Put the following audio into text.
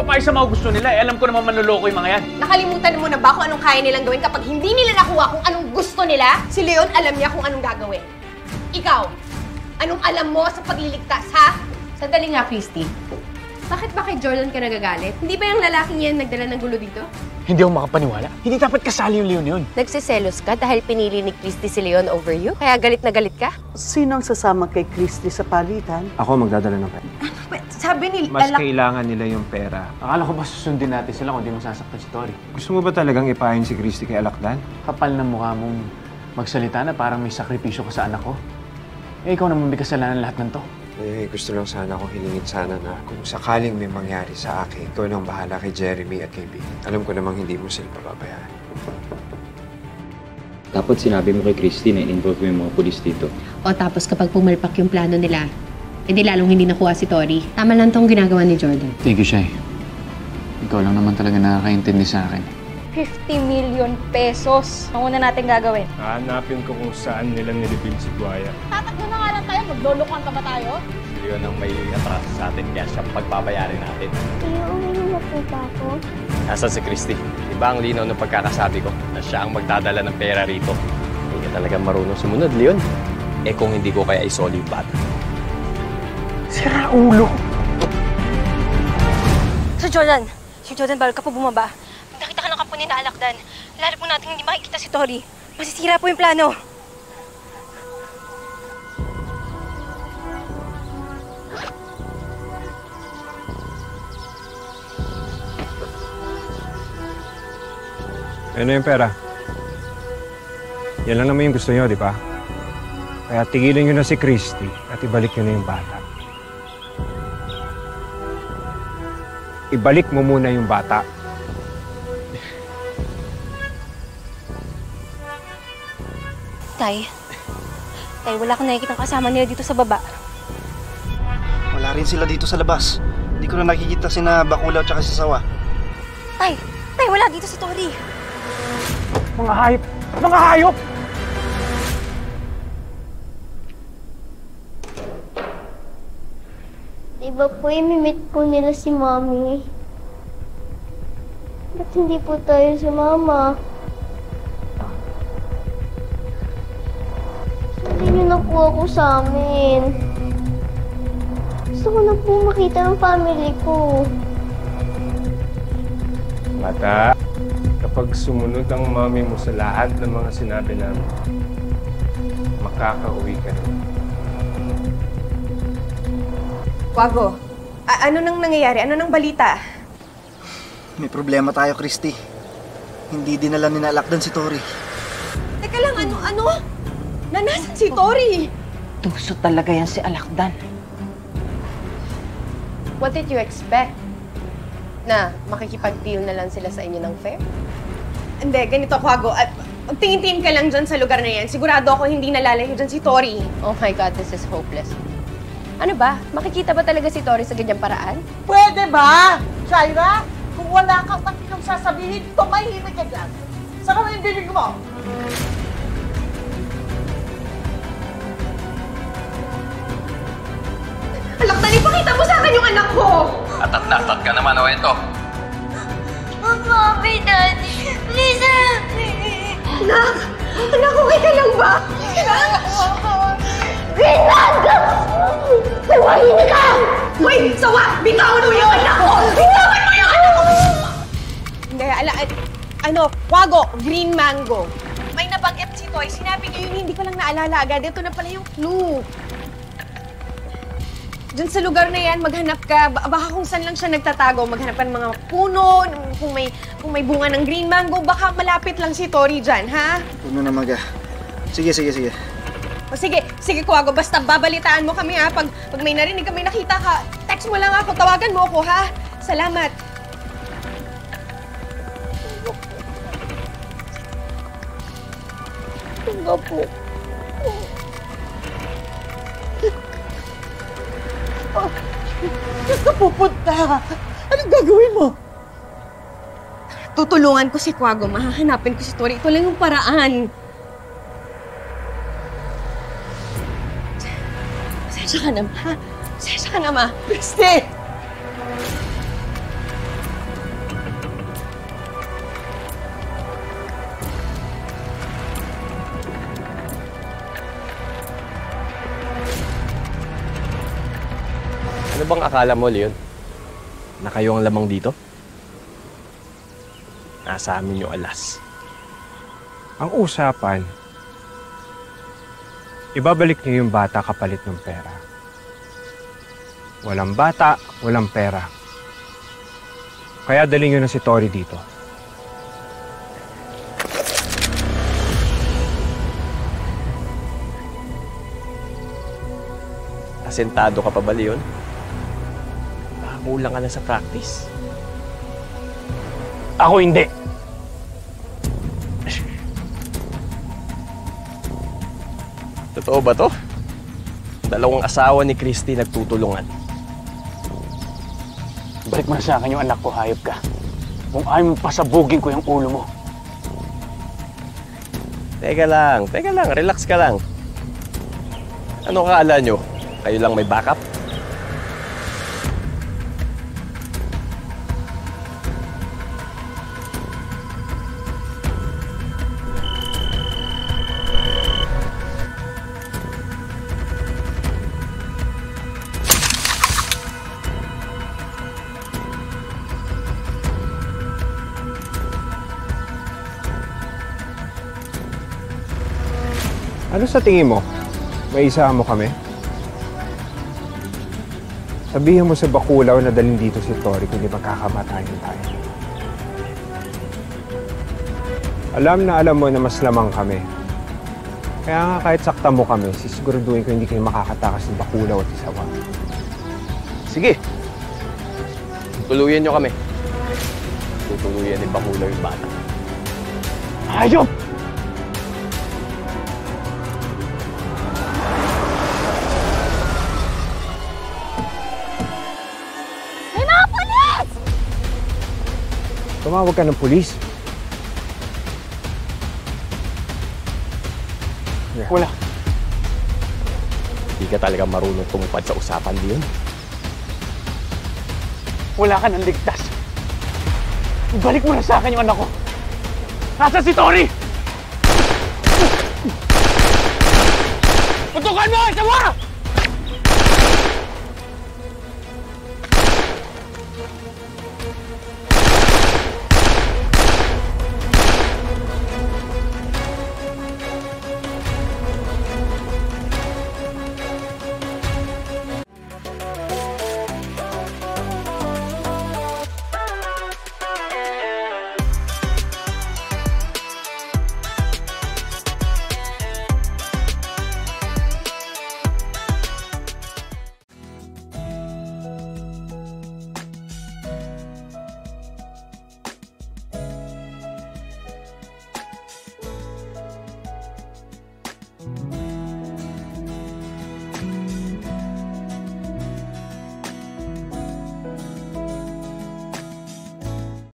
papayag sa mga gusto nila. Eh, alam ko naman manloloko yung mga yan. Nakalimutan mo na ba kung anong kaya nilang gawin kapag hindi nila nakuha kung anong gusto nila? Si Leon alam niya kung anong gagawin. Ikaw, anong alam mo sa pagliligtas, ha? Sandali nga, Christy. Bakit ba kay Jordan ka nagagalit? Hindi ba yung lalaking yan nagdala ng gulo dito? Hindi ako makapaniwala. Hindi dapat kasali yung Leon yun. Nagsiselos ka dahil pinili ni Christy si Leon over you? Kaya galit na galit ka? Sino ang sasama kay Christy sa palitan? Ako magdadala ng pera. Sabi ni Mas kailangan nila yung pera. Akala ko ba susundin natin sila kung di masasaktan si Tori? Gusto mo ba talagang ipahin si Christy kay Alakdan? Kapal na mukha mong magsalita na parang may sakripisyo ka sa anak ko. Eh, ikaw naman may kasalanan lahat ng to. Eh, gusto lang sana akong hilingin sana na kung sakaling may mangyari sa akin, ikaw nang bahala kay Jeremy at kay Bill. Alam ko namang hindi mo sila pababayaan. Dapat sinabi mo kay Christy na in-involve mo yung mga pulis dito. O tapos kapag pumalpak yung plano nila, edi lalong hindi nakuha si Tori. Tama lang tong ginagawa ni Jordan. Thank you, Shai. Ikaw lang naman talaga nakakaintindi sa akin. 50 million pesos ang una natin gagawin. Hahanapin ko kung saan nila nilibing si Buaya. Tatakbo na nga lang tayo, maglulukuhan pa ba tayo? Yun ang may atraso sa atin kaya siya pagbabayarin natin. Iuwi mo na po ba ako? Nasaan si Christy? Diba ang linaw ng pagkakasabi ko na siya ang magdadala ng pera rito? Hindi ka talaga marunong sumunod, Leon. Eh kung hindi ko kaya isoli yung bata. Sira ulo! Sir Jordan, bago ka po bumaba. Nakita ka ng kampunin na Alakdan. Lalo po natin hindi makikita si Tori. Masisira po yung plano. Ano yung pera? Yan lang naman yung gusto nyo, di ba? Kaya tigilin nyo na si Christy at ibalik nyo na yung bata. Ibalik mo muna yung bata. Tay, wala kang nakikitang kasama nila dito sa baba. Wala rin sila dito sa labas. Hindi ko na nakikita sina Bakulaw at si Sawa. Tay, wala dito si Tori. Mga hayop! Mga hayop! Diba po, imimit po nila si Mommy? Ba't hindi po tayo sumama? Hindi niyo nakuha ko sa amin. Gusto ko na po makita ang family ko. Bata, kapag sumunod ang mami mo sa lahat ng mga sinabi namin, makakauwi ka na. Wago, ano nang nangyayari? Ano nang balita? May problema tayo, Christy. Hindi dinala ni Alakdan si Tori. Teka lang, ano? Nasaan si Tori? Tuso talaga yan si Alakdan. What did you expect? Na makikipag-deal na lang sila sa inyo ng fair? Hindi, ganito, Wago. Tingin-tingin ka lang dyan sa lugar na yan. Sigurado ako hindi nalalayo dyan si Tori. Oh my God, this is hopeless. Ano ba? Makikita ba talaga si Tori sa ganyang paraan? Pwede ba, Shaira? Kung wala kang matinong sasabihin, tumahimik ka dyan. Saka mo yung bibig mo. Alakdan, ipakita mo sa akin yung anak ko! Atat ka naman, o ito. Mommy, Daddy, please help me. Anak! Anak, okay ka lang ba? Ginagawa! Tumahimik ka! Uy! Sawa! Bitawan mo yung anak ko! Bitawan mo yung anak ko! Hindi, Wago, green mango. May nabanggit si Toy. Sinabi niya yun, hindi ko lang naalala agad. Ito na pala yung clue. Diyan sa lugar na yan, maghanap ka. Baka kung saan lang siya nagtatago, maghanap ka ng mga puno, kung may bunga ng green mango, baka malapit lang si Tori dyan, ha? Huwag na Maga. Sige. O sige, Kuwago, basta babalitaan mo kami, ha? Pag may narinig ka, may nakita ka, text mo lang ako, tawagan mo ako, ha? Salamat. Diba po? Saan ka pupunta? Anong gagawin mo? Tutulungan ko si Kuwago, mahahanapin ko si Tori. Ito lang yung paraan. Pasensya ka na, ma. Pasensya ka na, ma. Christy! Ano bang akala mo, Leon? Na kayo ang lamang dito? Nasa amin yung alas. Ang usapan, ibabalik niyo yung bata kapalit ng pera. Walang bata, walang pera. Kaya dalhin niyo na si Tori dito. Asentado ka pa ba, Leon? Baka kulang ka na sa practice. Ako hindi. Totoo ba to? Dalawang asawa ni Christy nagtutulungan. Balik mo na sa akin yung anak ko, hayop ka. Kung ayaw mo pasabugin ko yung ulo mo. Teka lang, relax ka lang. Ano kaala nyo? Kayo lang may backup? Ano sa tingin mo? May isahan mo kami? Sabihin mo sa Bakulaw na dalhin dito si Tori kundi magkakamatayan tayo. Alam na alam mo na mas lamang kami. Kaya nga kahit saktan mo kami, sisiguraduhin ko hindi kayo makakatakas ng Bakulaw at Isawa. Sige. Tuluyan nyo kami. Tutuluyan ni Bakulaw yung bata. Hayop! Tumawag ka ng pulis. Wala. Hindi ka talaga marunong tumupad sa usapan, Leon. Wala ka nang ligtas. Balik mo na sa akin yung anak ko. Nasaan si Tori? Putukan mo! Isawa!